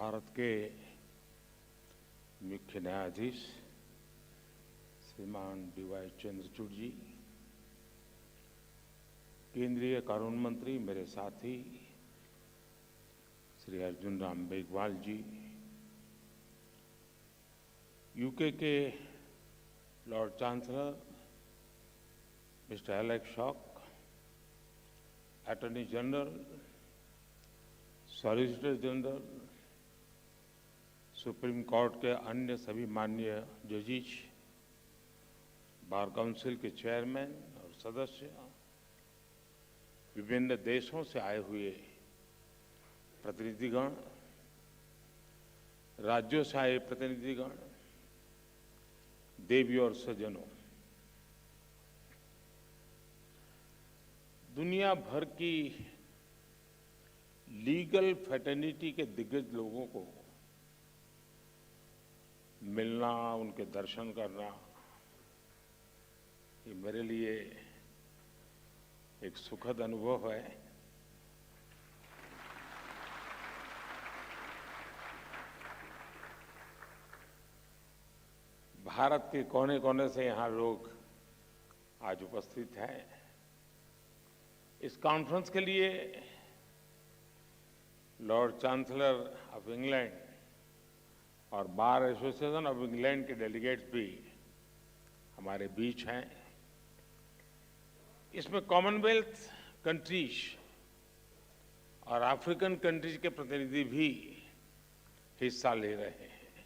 भारत के मुख्य न्यायाधीश श्रीमान डी.वाई. चंद्रचूड़ जी, केंद्रीय कानून मंत्री मेरे साथी श्री अर्जुन राम मेघवाल जी, यूके के Lord chancellor mister Alex shock, attorney general, solicitor general, supreme court के अन्य सभी माननीय जजेस, बार काउंसिल के चेयरमैन और सदस्य, विभिन्न देशों से आए हुए प्रतिनिधिगण, राज्यों से आए प्रतिनिधिगण, देवी और सज्जनों, दुनिया भर की लीगल फ्रेटर्निटी के दिग्गज लोगों को मिलना, उनके दर्शन करना, ये मेरे लिए एक सुखद अनुभव है। भारत के कोने कोने से यहाँ लोग आज उपस्थित हैं। इस कॉन्फ्रेंस के लिए लॉर्ड चांसलर ऑफ इंग्लैंड और बार एसोसिएशन ऑफ इंग्लैंड के डेलीगेट्स भी हमारे बीच हैं। इसमें कॉमनवेल्थ कंट्रीज और अफ्रीकन कंट्रीज के प्रतिनिधि भी हिस्सा ले रहे हैं।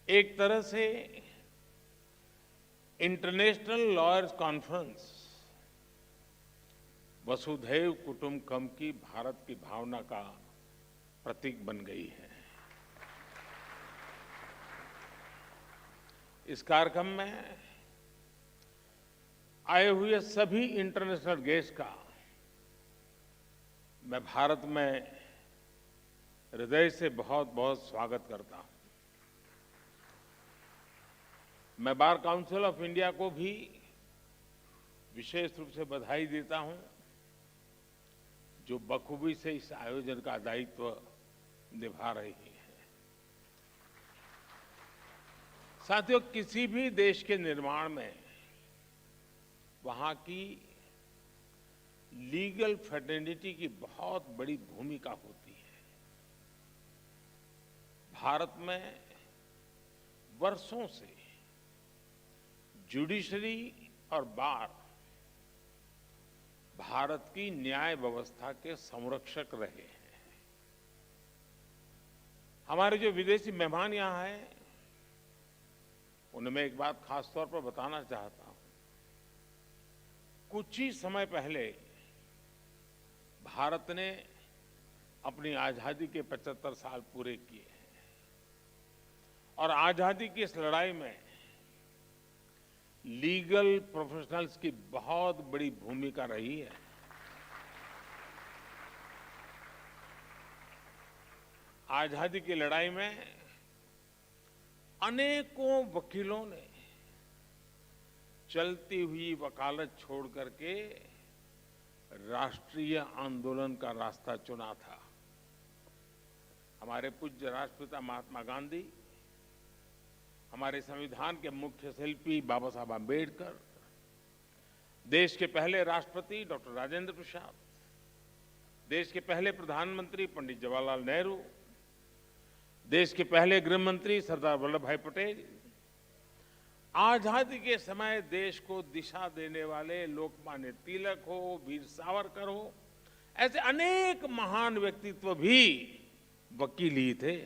एक तरह से इंटरनेशनल लॉयर्स कॉन्फ्रेंस वसुधैव कुटुंबकम की भारत की भावना का प्रतीक बन गई है। इस कार्यक्रम में आए हुए सभी इंटरनेशनल गेस्ट का मैं भारत में हृदय से बहुत बहुत स्वागत करता हूं। मैं बार काउंसिल ऑफ इंडिया को भी विशेष रूप से बधाई देता हूं, जो बखूबी से इस आयोजन का दायित्व निभा रही है। साथियों, किसी भी देश के निर्माण में वहां की लीगल फ्रेटर्निटी की बहुत बड़ी भूमिका होती है। भारत में वर्षों से जुडिशरी और बार भारत की न्याय व्यवस्था के संरक्षक रहे हैं। हमारे जो विदेशी मेहमान यहां हैं, उन्हें मैं एक बात खास तौर पर बताना चाहता हूं। कुछ ही समय पहले भारत ने अपनी आजादी के 75 साल पूरे किए हैं और आजादी की इस लड़ाई में लीगल प्रोफेशनल्स की बहुत बड़ी भूमिका रही है। आजादी की लड़ाई में अनेकों वकीलों ने चलती हुई वकालत छोड़ करके राष्ट्रीय आंदोलन का रास्ता चुना था। हमारे पूज्य राष्ट्रपिता महात्मा गांधी, हमारे संविधान के मुख्य शिल्पी बाबा साहब आंबेडकर, देश के पहले राष्ट्रपति डॉक्टर राजेंद्र प्रसाद, देश के पहले प्रधानमंत्री पंडित जवाहरलाल नेहरू, देश के पहले गृह मंत्री सरदार वल्लभ भाई पटेल, आजादी के समय देश को दिशा देने वाले लोकमान्य तिलक हो, वीर सावरकर हो, ऐसे अनेक महान व्यक्तित्व भी वकील ही थे।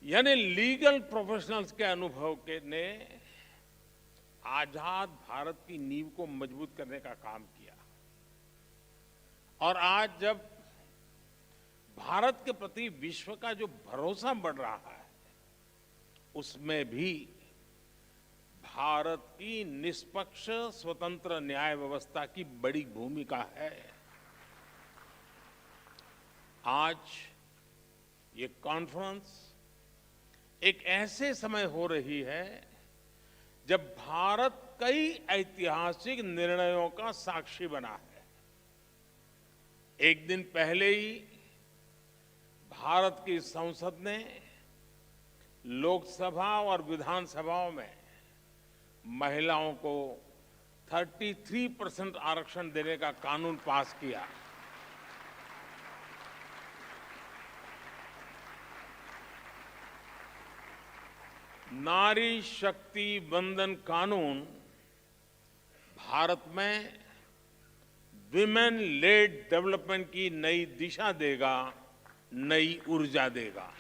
यानी लीगल प्रोफेशनल्स के अनुभव के ने आजाद भारत की नींव को मजबूत करने का काम किया। और आज जब भारत के प्रति विश्व का जो भरोसा बढ़ रहा है, उसमें भी भारत की निष्पक्ष स्वतंत्र न्याय व्यवस्था की बड़ी भूमिका है। आज ये कॉन्फ्रेंस एक ऐसे समय हो रही है जब भारत कई ऐतिहासिक निर्णयों का साक्षी बना है। एक दिन पहले ही भारत की संसद ने लोकसभा और विधानसभाओं में महिलाओं को 33% आरक्षण देने का कानून पास किया। नारी शक्ति वंदन कानून भारत में विमेन लेड डेवलपमेंट की नई दिशा देगा, नई ऊर्जा देगा।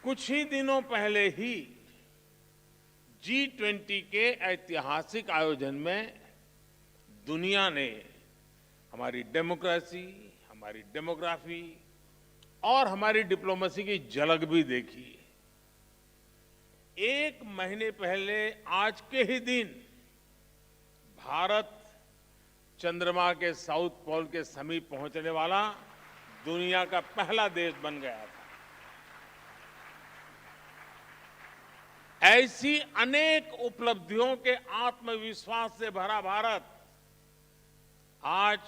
कुछ ही दिनों पहले ही G20 के ऐतिहासिक आयोजन में दुनिया ने हमारी डेमोक्रेसी, हमारी डेमोग्राफी और हमारी डिप्लोमेसी की झलक भी देखी। एक महीने पहले आज के ही दिन भारत चंद्रमा के साउथ पोल के समीप पहुंचने वाला दुनिया का पहला देश बन गया था। ऐसी अनेक उपलब्धियों के आत्मविश्वास से भरा भारत आज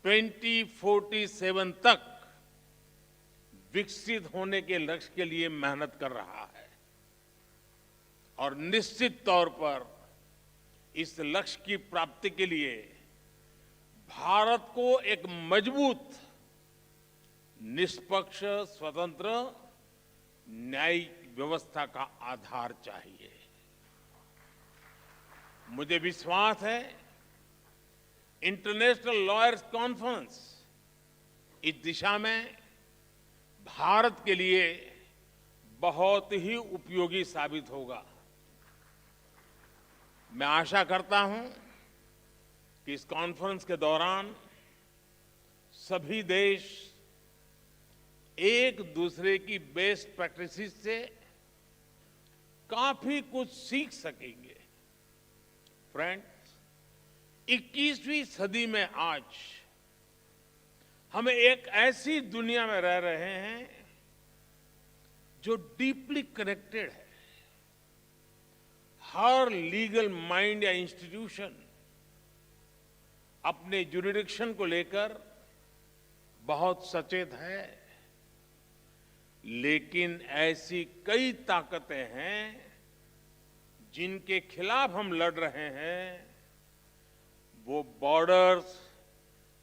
2047 तक विकसित होने के लक्ष्य के लिए मेहनत कर रहा है और निश्चित तौर पर इस लक्ष्य की प्राप्ति के लिए भारत को एक मजबूत, निष्पक्ष, स्वतंत्र, न्यायिक व्यवस्था का आधार चाहिए। मुझे विश्वास है इंटरनेशनल लॉयर्स कॉन्फ्रेंस इस दिशा में भारत के लिए बहुत ही उपयोगी साबित होगा। मैं आशा करता हूं कि इस कॉन्फ्रेंस के दौरान सभी देश एक दूसरे की बेस्ट प्रैक्टिसेस से काफी कुछ सीख सकेंगे। फ्रेंड्स, 21वीं सदी में आज हम एक ऐसी दुनिया में रह रहे हैं जो डीपली कनेक्टेड है। हर लीगल माइंड या इंस्टीट्यूशन अपने ज्यूरिडिक्शन को लेकर बहुत सचेत है, लेकिन ऐसी कई ताकतें हैं जिनके खिलाफ हम लड़ रहे हैं। वो बॉर्डर्स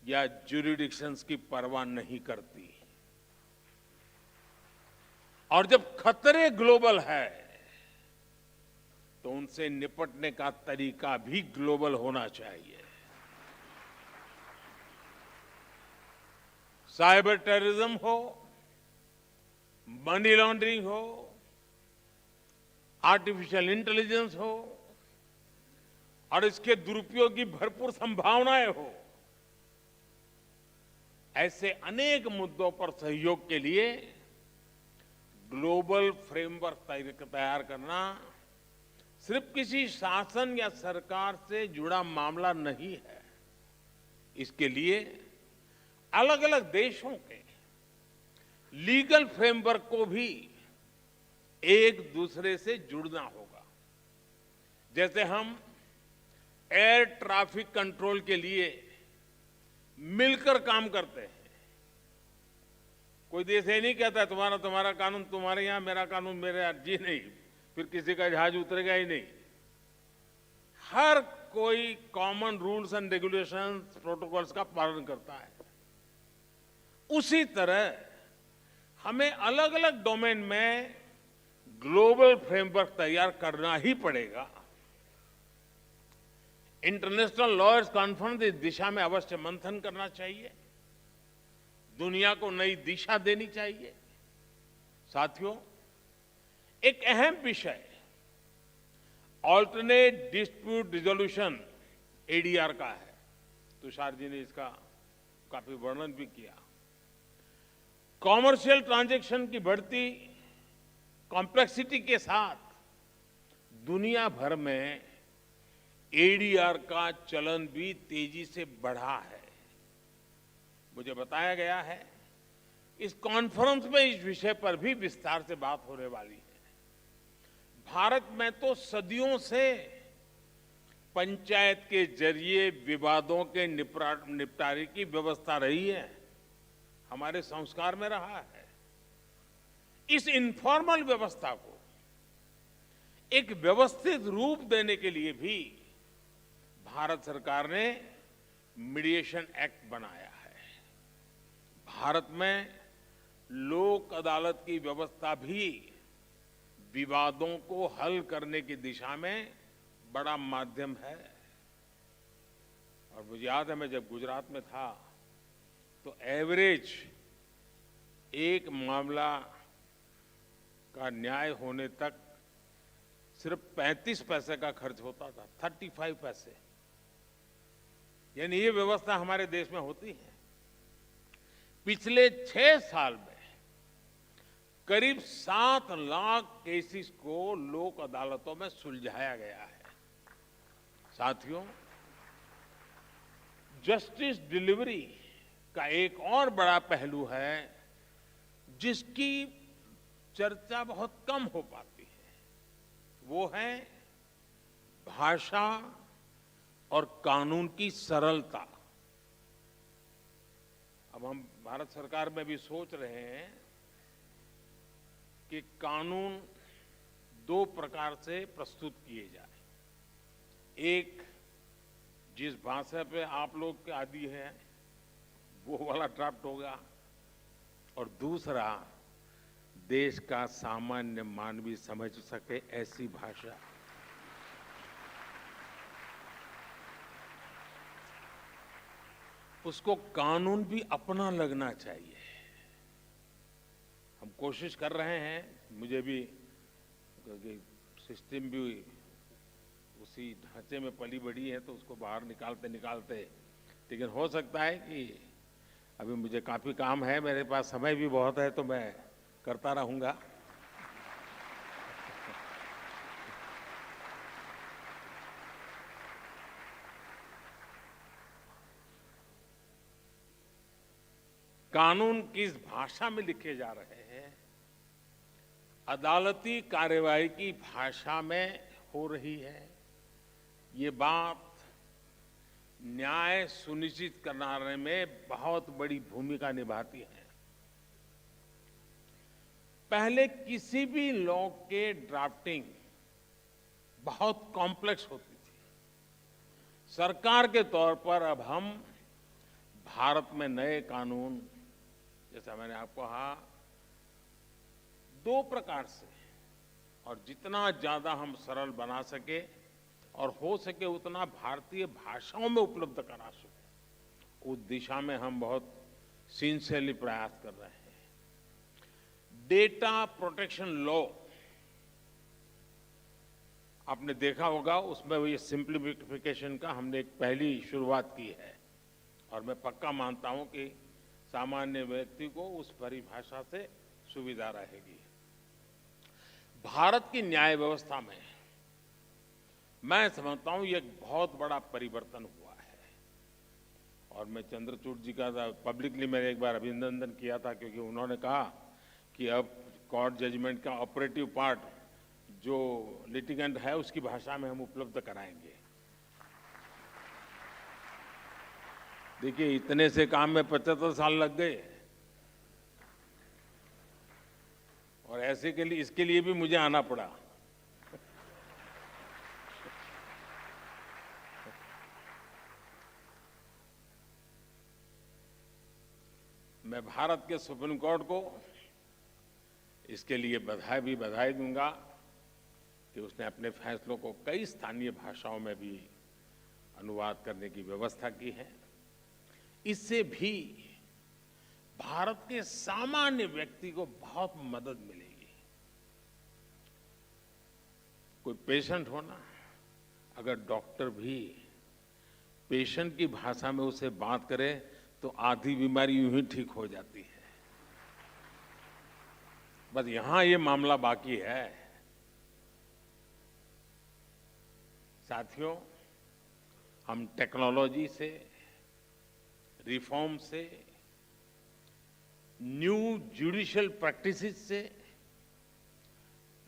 या ज्यूरिडिक्शंस की परवाह नहीं करती। और जब खतरे ग्लोबल है तो उनसे निपटने का तरीका भी ग्लोबल होना चाहिए। साइबर टेररिज्म हो, मनी लॉन्ड्रिंग हो, आर्टिफिशियल इंटेलिजेंस हो और इसके दुरुपयोग की भरपूर संभावनाएं हो, ऐसे अनेक मुद्दों पर सहयोग के लिए ग्लोबल फ्रेमवर्क तैयार करना सिर्फ किसी शासन या सरकार से जुड़ा मामला नहीं है। इसके लिए अलग अलग देशों के लीगल फ्रेमवर्क को भी एक दूसरे से जुड़ना होगा। जैसे हम एयर ट्रैफिक कंट्रोल के लिए मिलकर काम करते हैं। कोई देश ये नहीं कहता तुम्हारा कानून तुम्हारे यहां, मेरा कानून मेरे यहां। जी नहीं, फिर किसी का जहाज उतरेगा ही नहीं। हर कोई common rules and regulations, protocols का पालन करता है। उसी तरह हमें अलग अलग डोमेन में ग्लोबल फ्रेमवर्क तैयार करना ही पड़ेगा। इंटरनेशनल लॉयर्स कॉन्फ्रेंस इस दिशा में अवश्य मंथन करना चाहिए, दुनिया को नई दिशा देनी चाहिए। साथियों, एक अहम विषय ऑल्टरनेट डिस्प्यूट रिजोल्यूशन एडीआर का है। तुषार जी ने इसका काफी वर्णन भी किया। कॉमर्शियल ट्रांजैक्शन की बढ़ती कॉम्प्लेक्सिटी के साथ दुनिया भर में एडीआर का चलन भी तेजी से बढ़ा है। मुझे बताया गया है इस कॉन्फ्रेंस में इस विषय पर भी विस्तार से बात होने वाली है। भारत में तो सदियों से पंचायत के जरिए विवादों के निपटारे की व्यवस्था रही है, हमारे संस्कार में रहा है। इस इनफॉर्मल व्यवस्था को एक व्यवस्थित रूप देने के लिए भी भारत सरकार ने मीडिएशन एक्ट बनाया है। भारत में लोक अदालत की व्यवस्था भी विवादों को हल करने की दिशा में बड़ा माध्यम है। और मुझे याद है, मैं जब गुजरात में था तो एवरेज एक मामला का न्याय होने तक सिर्फ 35 पैसे का खर्च होता था, 35 पैसे। यानी ये व्यवस्था हमारे देश में होती है। पिछले 6 साल में करीब 7 लाख केसेस को लोक अदालतों में सुलझाया गया है। साथियों, जस्टिस डिलीवरी का एक और बड़ा पहलू है जिसकी चर्चा बहुत कम हो पाती है, वो है भाषा और कानून की सरलता। अब हम भारत सरकार में भी सोच रहे हैं कि कानून 2 प्रकार से प्रस्तुत किए जाए। एक, जिस भाषा पे आप लोग के आदी हैं वो वाला ड्राफ्ट होगा, और दूसरा देश का सामान्य मानवी समझ सके ऐसी भाषा। उसको कानून भी अपना लगना चाहिए। हम कोशिश कर रहे हैं, मुझे भी सिस्टम भी उसी ढांचे में पली बढ़ी है तो उसको बाहर निकालते निकालते, लेकिन हो सकता है कि अभी मुझे काफी काम है, मेरे पास समय भी बहुत है, तो मैं करता रहूंगा। कानून किस भाषा में लिखे जा रहे हैं, अदालती कार्यवाही की भाषा में हो रही है, ये बात न्याय सुनिश्चित कराने में बहुत बड़ी भूमिका निभाती है। पहले किसी भी लॉ के ड्राफ्टिंग बहुत कॉम्प्लेक्स होती थी। सरकार के तौर पर अब हम भारत में नए कानून, जैसा मैंने आपको कहा, 2 प्रकार से, और जितना ज्यादा हम सरल बना सके और हो सके उतना भारतीय भाषाओं में उपलब्ध करा सके, उस दिशा में हम बहुत सिंसियरली प्रयास कर रहे हैं। डेटा प्रोटेक्शन लॉ, आपने देखा होगा, उसमें ये सिंप्लीफिकेशन का हमने एक पहली शुरुआत की है, और मैं पक्का मानता हूं कि सामान्य व्यक्ति को उस परिभाषा से सुविधा रहेगी। भारत की न्याय व्यवस्था में मैं समझता हूं ये एक बहुत बड़ा परिवर्तन हुआ है, और मैं चंद्रचूड़ जी का पब्लिकली मैंने एक बार अभिनंदन किया था, क्योंकि उन्होंने कहा कि अब कोर्ट जजमेंट का ऑपरेटिव पार्ट जो लिटिगेंट है उसकी भाषा में हम उपलब्ध कराएंगे। देखिए, इतने से काम में 75 साल लग गए, और ऐसे के लिए, इसके लिए भी मुझे आना पड़ा। मैं भारत के सुप्रीम कोर्ट को इसके लिए बधाई दूंगा कि उसने अपने फैसलों को कई स्थानीय भाषाओं में भी अनुवाद करने की व्यवस्था की है। इससे भी भारत के सामान्य व्यक्ति को बहुत मदद मिलेगी। कोई पेशेंट हो ना, अगर डॉक्टर भी पेशेंट की भाषा में उसे बात करे तो आधी बीमारी यूं ही ठीक हो जाती है। बस यहां ये मामला बाकी है। साथियों, हम टेक्नोलॉजी से, रिफॉर्म से, न्यू जुडिशियल प्रैक्टिसेस से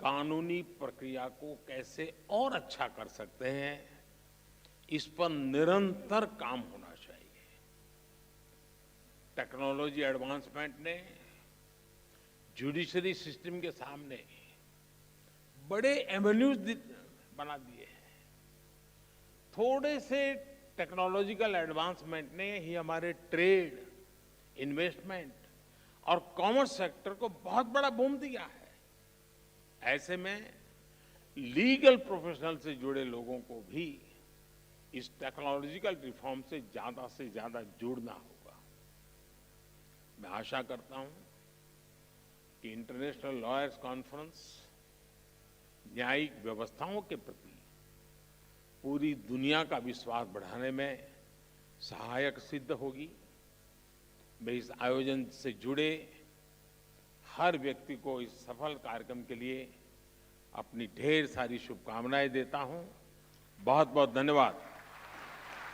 कानूनी प्रक्रिया को कैसे और अच्छा कर सकते हैं, इस पर निरंतर काम होना चाहिए। टेक्नोलॉजी एडवांसमेंट ने जुडिशरी सिस्टम के सामने बड़े एवेन्यूज बना दिए हैं। थोड़े से टेक्नोलॉजिकल एडवांसमेंट ने ही हमारे ट्रेड, इन्वेस्टमेंट और कॉमर्स सेक्टर को बहुत बड़ा बूम दिया है। ऐसे में लीगल प्रोफेशनल से जुड़े लोगों को भी इस टेक्नोलॉजिकल रिफॉर्म से ज्यादा जुड़ना होगा। मैं आशा करता हूं कि इंटरनेशनल लॉयर्स कॉन्फ्रेंस न्यायिक व्यवस्थाओं के प्रति पूरी दुनिया का विश्वास बढ़ाने में सहायक सिद्ध होगी। मैं इस आयोजन से जुड़े हर व्यक्ति को इस सफल कार्यक्रम के लिए अपनी ढेर सारी शुभकामनाएं देता हूं। बहुत बहुत धन्यवाद।